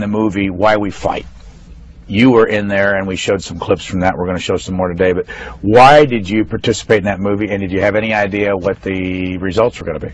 the movie Why We Fight. You were in there, and we showed some clips from that. We're going to show some more today. But why did you participate in that movie, and did you have any idea what the results were going to be?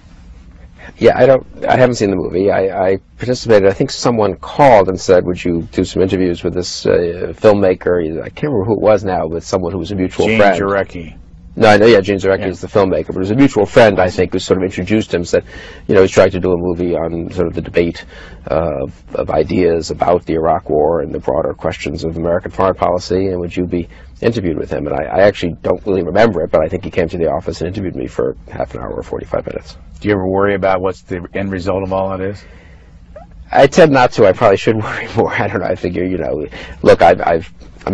Yeah, I haven't seen the movie. I participated. I think someone called and said, "Would you do some interviews with this filmmaker?" I can't remember who it was now, but someone who was a mutual friend. Gene Jarecki. No, I know, yeah, Gene Jarecki is the filmmaker, but it was a mutual friend, I think, who sort of introduced him, said, you know, he's trying to do a movie on sort of the debate of ideas about the Iraq War and the broader questions of American foreign policy, and would you be interviewed with him? And I actually don't really remember it, but I think he came to the office and interviewed me for half an hour or 45 minutes. Do you ever worry about what's the end result of all that is? I tend not to. I probably should worry more. I don't know. I figure, you know, look, I'm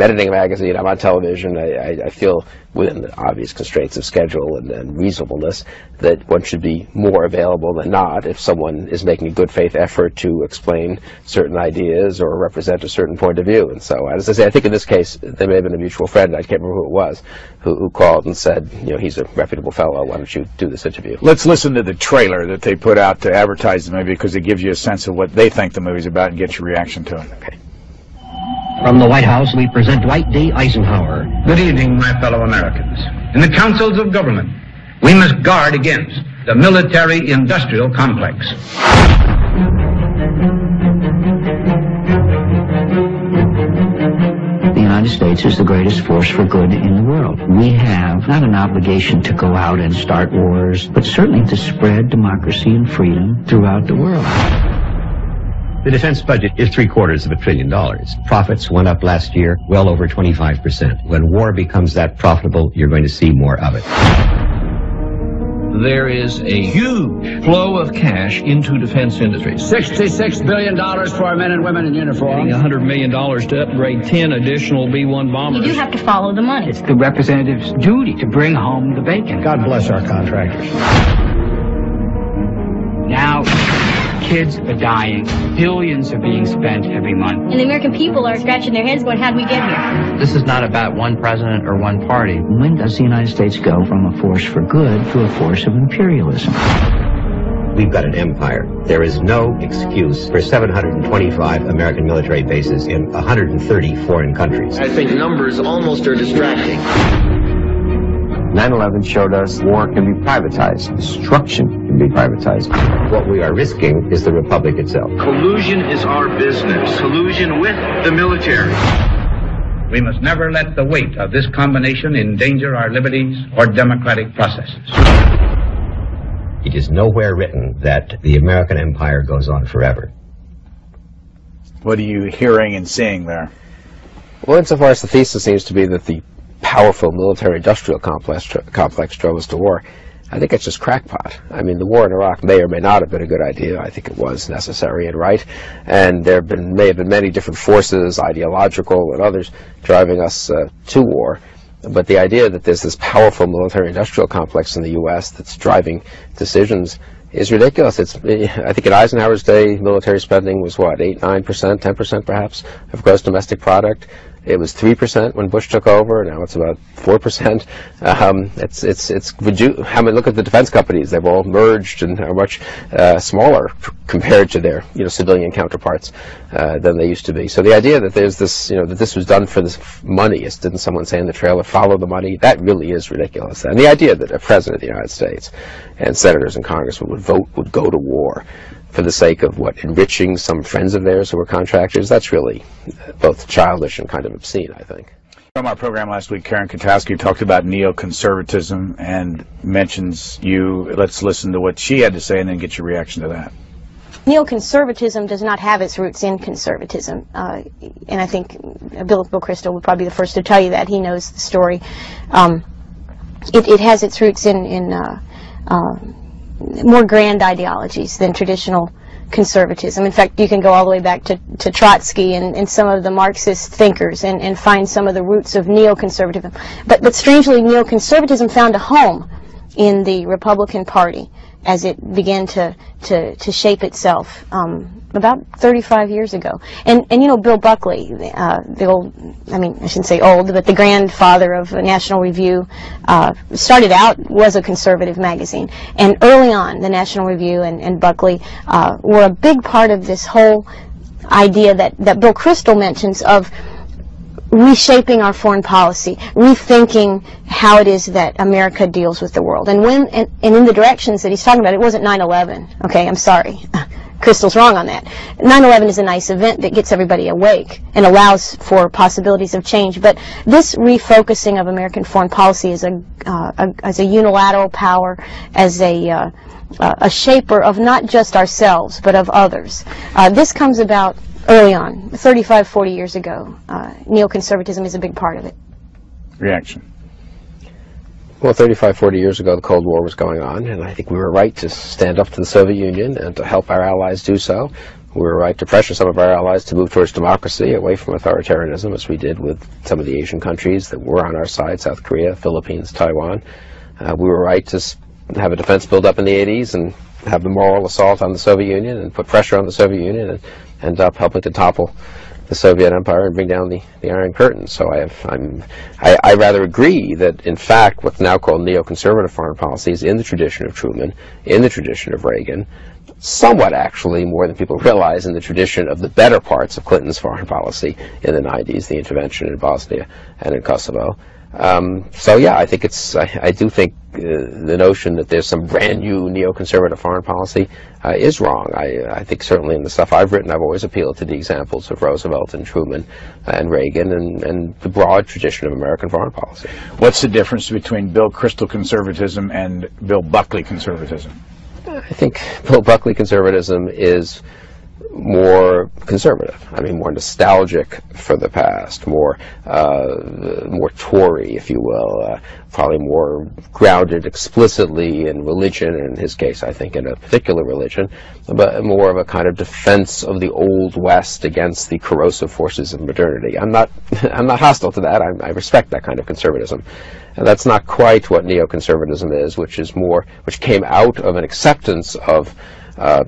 editing a magazine, I'm on television, I feel within the obvious constraints of schedule and reasonableness that one should be more available than not if someone is making a good faith effort to explain certain ideas or represent a certain point of view. And so, as I say, I think in this case, there may have been a mutual friend, I can't remember who it was, who called and said, you know, he's a reputable fellow, why don't you do this interview? Let's listen to the trailer that they put out to advertise the movie, because it gives you a sense of what they think the movie's about and get your reaction to it. Okay. From the White House, we present Dwight D. Eisenhower. Good evening, my fellow Americans. In the councils of government, we must guard against the military-industrial complex. The United States is the greatest force for good in the world. We have not an obligation to go out and start wars, but certainly to spread democracy and freedom throughout the world. The defense budget is $750 billion. Profits went up last year well over 25%. When war becomes that profitable, you're going to see more of it. There is a huge flow of cash into defense industries. $66 billion for our men and women in uniform. $100 million to upgrade 10 additional B-1 bombers. You do have to follow the money. It's the representative's duty to bring home the bacon. God bless our contractors. Now, kids are dying. Billions are being spent every month. And the American people are scratching their heads going, how'd we get here? This is not about one president or one party. When does the United States go from a force for good to a force of imperialism? We've got an empire. There is no excuse for 725 American military bases in 130 foreign countries. I think numbers almost are distracting. 9/11 showed us war can be privatized, destruction can be privatized. What we are risking is the republic itself. Collusion is our business. Collusion with the military. We must never let the weight of this combination endanger our liberties or democratic processes. It is nowhere written that the American empire goes on forever. What are you hearing and seeing there? Well, insofar as the thesis seems to be that the powerful military-industrial complex drove us to war, I think it's just crackpot. I mean, the war in Iraq may or may not have been a good idea. I think it was necessary and right, and there may have been many different forces, ideological and others, driving us to war. But the idea that there's this powerful military-industrial complex in the U.S. that's driving decisions is ridiculous. I think in Eisenhower's day, military spending was what, 8, 9%, 10% perhaps of gross domestic product. It was 3% when Bush took over. Now it's about 4%. I mean, look at the defense companies. They've all merged and are much smaller compared to their, civilian counterparts than they used to be. So the idea that there's this, that this was done for this money, as didn't someone say in the trailer, follow the money, that really is ridiculous. And the idea that a president of the United States and senators and congressmen would go to war for the sake of enriching some friends of theirs who were contractors, that's really both childish and kind of obscene, I think. From our program last week, Karen Kotowski talked about neoconservatism and mentions you. Let's listen to what she had to say and then get your reaction to that. Neoconservatism does not have its roots in conservatism, and I think Bill Kristol would probably be the first to tell you that. He knows the story. It has its roots in more grand ideologies than traditional conservatism. In fact, you can go all the way back to Trotsky and some of the Marxist thinkers and find some of the roots of neoconservatism. But strangely, neoconservatism found a home in the Republican Party as it began to shape itself about 35 years ago. And Bill Buckley, the old, I shouldn't say old, but the grandfather of National Review, started out, was a conservative magazine. And early on, the National Review and Buckley were a big part of this whole idea that Bill Kristol mentions of reshaping our foreign policy, rethinking how it is that America deals with the world. And in the directions that he's talking about, it wasn't 9/11. Okay, I'm sorry. Kristol's wrong on that. 9/11 is a nice event that gets everybody awake and allows for possibilities of change. But this refocusing of American foreign policy as a unilateral power, as a shaper of not just ourselves but of others. This comes about early on, 35, 40 years ago. Neoconservatism is a big part of it. Reaction? Well, 35, 40 years ago, the Cold War was going on, and I think we were right to stand up to the Soviet Union and to help our allies do so. We were right to pressure some of our allies to move towards democracy, away from authoritarianism, as we did with some of the Asian countries that were on our side, South Korea, Philippines, Taiwan. We were right to have a defense build up in the 80s and have the moral assault on the Soviet Union and put pressure on the Soviet Union and end up helping to topple the Soviet Empire and bring down the Iron Curtain. So I rather agree that, in fact, what's now called neoconservative foreign policy is in the tradition of Truman, in the tradition of Reagan, somewhat actually more than people realize in the tradition of the better parts of Clinton's foreign policy in the 90s, the intervention in Bosnia and in Kosovo. So yeah, I think I do think the notion that there's some brand new neoconservative foreign policy is wrong. I think certainly in the stuff I've written, I've always appealed to the examples of Roosevelt and Truman and Reagan and the broad tradition of American foreign policy. What's the difference between Bill Kristol conservatism and Bill Buckley conservatism? I think Bill Buckley conservatism is more conservative. I mean, more nostalgic for the past, more Tory, if you will, probably more grounded explicitly in religion, in his case, I think, in a particular religion, but more of a kind of defense of the old West against the corrosive forces of modernity. I'm not hostile to that. I respect that kind of conservatism. And that's not quite what neoconservatism is, which came out of an acceptance of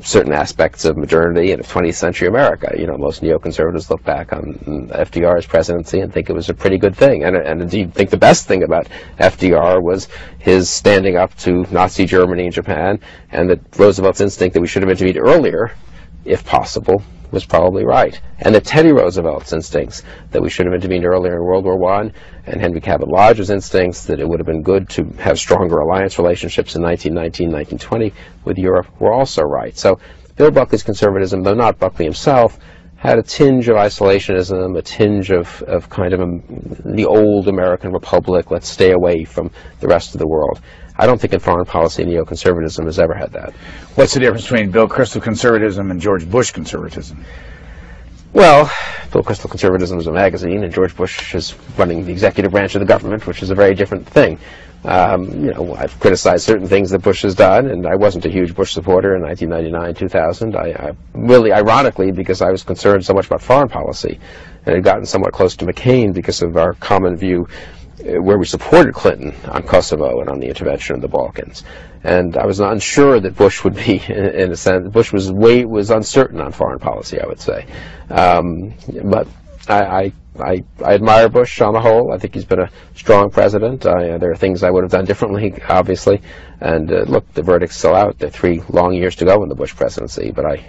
certain aspects of modernity and of 20th century America. You know, most neoconservatives look back on FDR's presidency and think it was a pretty good thing, and indeed think the best thing about FDR was his standing up to Nazi Germany and Japan, and that Roosevelt's instinct that we should have intervened earlier, if possible, was probably right. And that Teddy Roosevelt's instincts that we should have intervened earlier in World War I, and Henry Cabot Lodge's instincts that it would have been good to have stronger alliance relationships in 1919, 1920 with Europe were also right. So Bill Buckley's conservatism, though not Buckley himself, had a tinge of isolationism, a tinge of kind of the old American republic, let's stay away from the rest of the world. I don't think in foreign policy neoconservatism has ever had that. What's the difference between Bill Kristol conservatism and George Bush conservatism? Well, Bill Kristol conservatism is a magazine, and George Bush is running the executive branch of the government, which is a very different thing. You know, I've criticized certain things that Bush has done, and I wasn't a huge Bush supporter in 1999, 2000. I really, ironically, because I was concerned so much about foreign policy, and had gotten somewhat close to McCain because of our common view where we supported Clinton on Kosovo and on the intervention in the Balkans. And I was unsure that Bush would be, in a sense, Bush was uncertain on foreign policy, I would say. But I admire Bush on the whole. I think he's been a strong president. There are things I would have done differently, obviously. And look, the verdict's still out. There are 3 long years to go in the Bush presidency, but I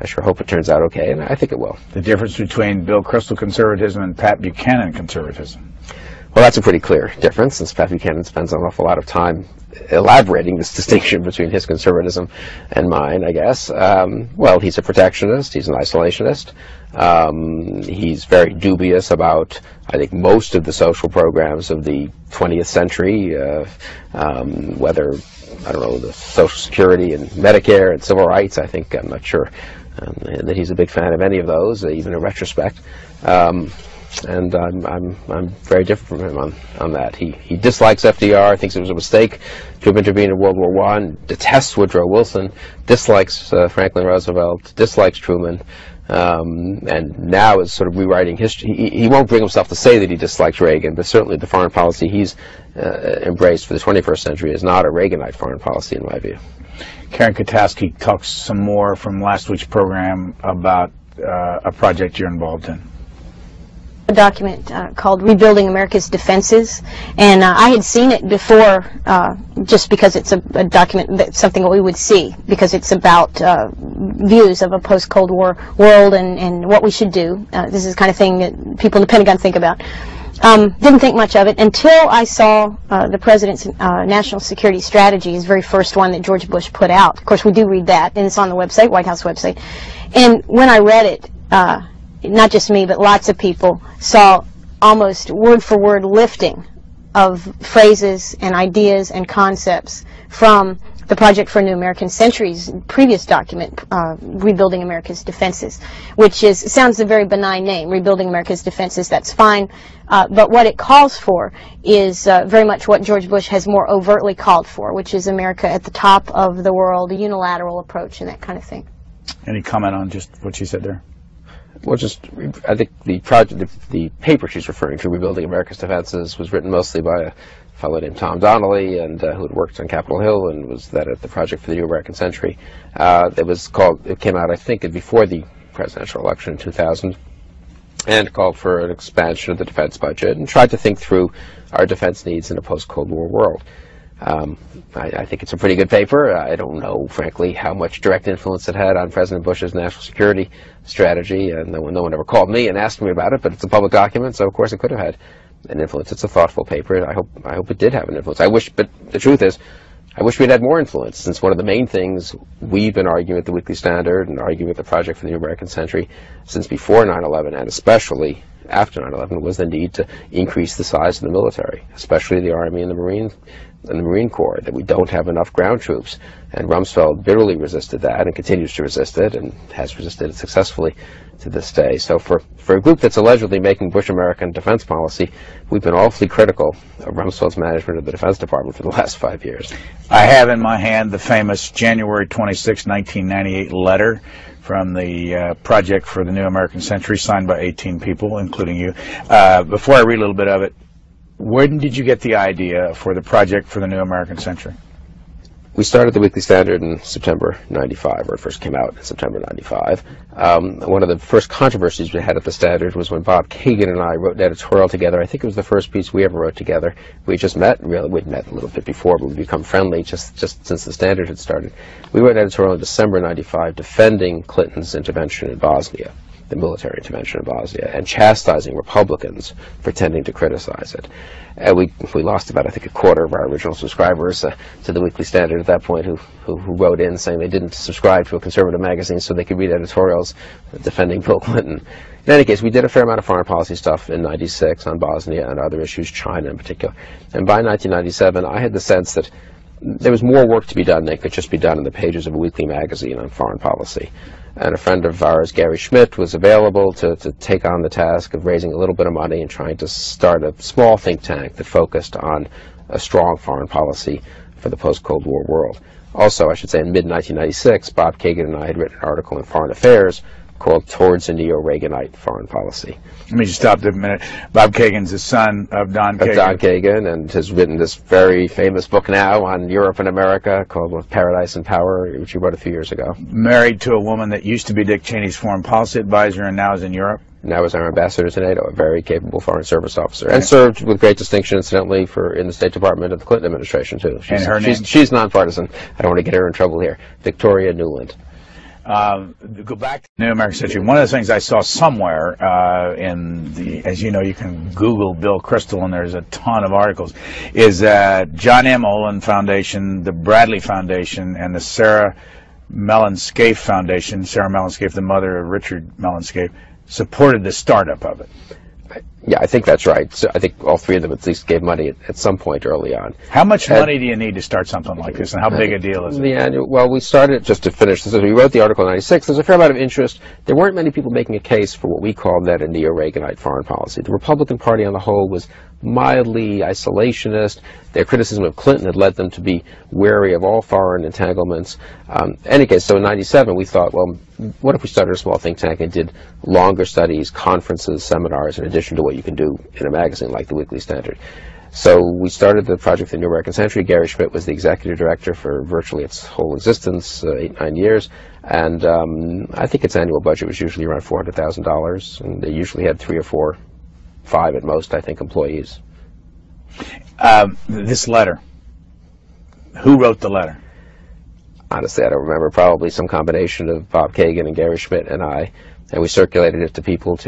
sure hope it turns out okay, and I think it will. The difference between Bill Kristol conservatism and Pat Buchanan conservatism? Well, that's a pretty clear difference, since Pat Buchanan spends an awful lot of time elaborating this distinction between his conservatism and mine, I guess. Well, he's a protectionist. He's an isolationist. He's very dubious about, I think, most of the social programs of the 20th century, whether, I don't know, the Social Security and Medicare and civil rights. I'm not sure that he's a big fan of any of those, even in retrospect. And I'm very different from him on that. He dislikes FDR, thinks it was a mistake to have intervened in World War I, detests Woodrow Wilson, dislikes Franklin Roosevelt, dislikes Truman, and now is sort of rewriting history. He won't bring himself to say that he dislikes Reagan, but certainly the foreign policy he's embraced for the 21st century is not a Reaganite foreign policy, in my view. Karen Kataski talks some more from last week's program about a project you're involved in. a document called Rebuilding America's Defenses, and I had seen it before just because it's a document that's something that we would see, because it's about views of a post-Cold War world and what we should do. This is the kind of thing that people in the Pentagon think about. Didn't think much of it until I saw the President's National Security Strategy, his very first one that George Bush put out. Of course, we do read that, and it's on the website, White House website. And when I read it, not just me, but lots of people saw almost word-for-word lifting of phrases and ideas and concepts from the Project for a New American Century's previous document, Rebuilding America's Defenses, which sounds a very benign name, Rebuilding America's Defenses. That's fine, but what it calls for is very much what George Bush has more overtly called for, which is America at the top of the world, a unilateral approach, and that kind of thing. Any comment on just what you said there? Well, I think the paper she's referring to, Rebuilding America's Defenses, was written mostly by a fellow named Tom Donnelly, and who had worked on Capitol Hill and was that at the Project for the New American Century. It came out, I think, before the presidential election in 2000, and called for an expansion of the defense budget and tried to think through our defense needs in a post-Cold War world. I think it's a pretty good paper. I don't know, frankly, how much direct influence it had on President Bush's national security strategy, and no one ever called me and asked me about it, but it's a public document, so of course it could have had an influence. It's a thoughtful paper. I hope it did have an influence. But the truth is, I wish we'd had more influence, since one of the main things we've been arguing at the Weekly Standard and arguing at the Project for the New American Century since before 9/11, and especially after 9/11, was the need to increase the size of the military, especially the Army and the Marine Corps, that we don't have enough ground troops. And Rumsfeld bitterly resisted that and continues to resist it, and has resisted it successfully to this day. So for a group that's allegedly making Bush-American defense policy, we've been awfully critical of Rumsfeld's management of the Defense Department for the last 5 years. I have in my hand the famous January 26, 1998 letter from the Project for the New American Century, signed by 18 people, including you. Before I read a little bit of it, when did you get the idea for the Project for the New American Century? We started the Weekly Standard in September '95, or it first came out in September '95. One of the first controversies we had at the Standard was when Bob Kagan and I wrote an editorial together. I think it was the first piece we ever wrote together. We just met, really, we'd met a little bit before, but we'd become friendly just since the Standard had started. We wrote an editorial in December '95 defending Clinton's intervention in Bosnia, the military intervention in Bosnia, and chastising Republicans pretending to criticize it. And we lost about, I think, a quarter of our original subscribers to the Weekly Standard at that point, who wrote in saying they didn't subscribe to a conservative magazine so they could read editorials defending Bill Clinton. In any case, we did a fair amount of foreign policy stuff in '96 on Bosnia and other issues, China in particular. And by 1997, I had the sense that there was more work to be done than could just be done in the pages of a weekly magazine on foreign policy. And a friend of ours, Gary Schmidt, was available to take on the task of raising a little bit of money and trying to start a small think tank that focused on a strong foreign policy for the post-Cold War world. Also, I should say, in mid-1996, Bob Kagan and I had written an article in Foreign Affairs called Towards a Neo-Reaganite Foreign Policy. Let me just stop there a minute. Bob Kagan's the son of Don Kagan. Of Don Kagan, and has written this very famous book now on Europe and America called Paradise and Power, which he wrote a few years ago. Married to a woman that used to be Dick Cheney's foreign policy advisor and now is in Europe. Now is our ambassador to NATO, a very capable Foreign Service officer, and served with great distinction, incidentally, in the State Department of the Clinton administration, too. And her name? She's nonpartisan. I don't want to get her in trouble here. Victoria Nuland. Go back to the New American Century. One of the things I saw somewhere as you know, you can Google Bill Kristol, and there's a ton of articles, is that John M. Olin Foundation, the Bradley Foundation, and the Sarah Mellon Scaife Foundation, Sarah Mellon Scaife, the mother of Richard Mellon Scaife, supported the startup of it. Yeah, I think that's right. So I think all three of them at least gave money at some point early on. How much money do you need to start something like this, and how big a deal is it? Well, we started, just to finish this, we wrote the article in '96. There's a fair amount of interest. There weren't many people making a case for what we called then a neo-Reaganite foreign policy. The Republican Party on the whole was mildly isolationist. Their criticism of Clinton had led them to be wary of all foreign entanglements. In any case, so in '97 we thought, well, what if we started a small think tank and did longer studies, conferences, seminars, in addition to what you can do in a magazine like the Weekly Standard. So we started the Project for the New American Century. Gary Schmidt was the executive director for virtually its whole existence, 8-9 years. And I think its annual budget was usually around $400,000, and they usually had 3 or 4 5 at most, I think, employees. This letter, who wrote the letter? Honestly, I don't remember. Probably some combination of Bob Kagan and Gary Schmidt and I, and we circulated it to people to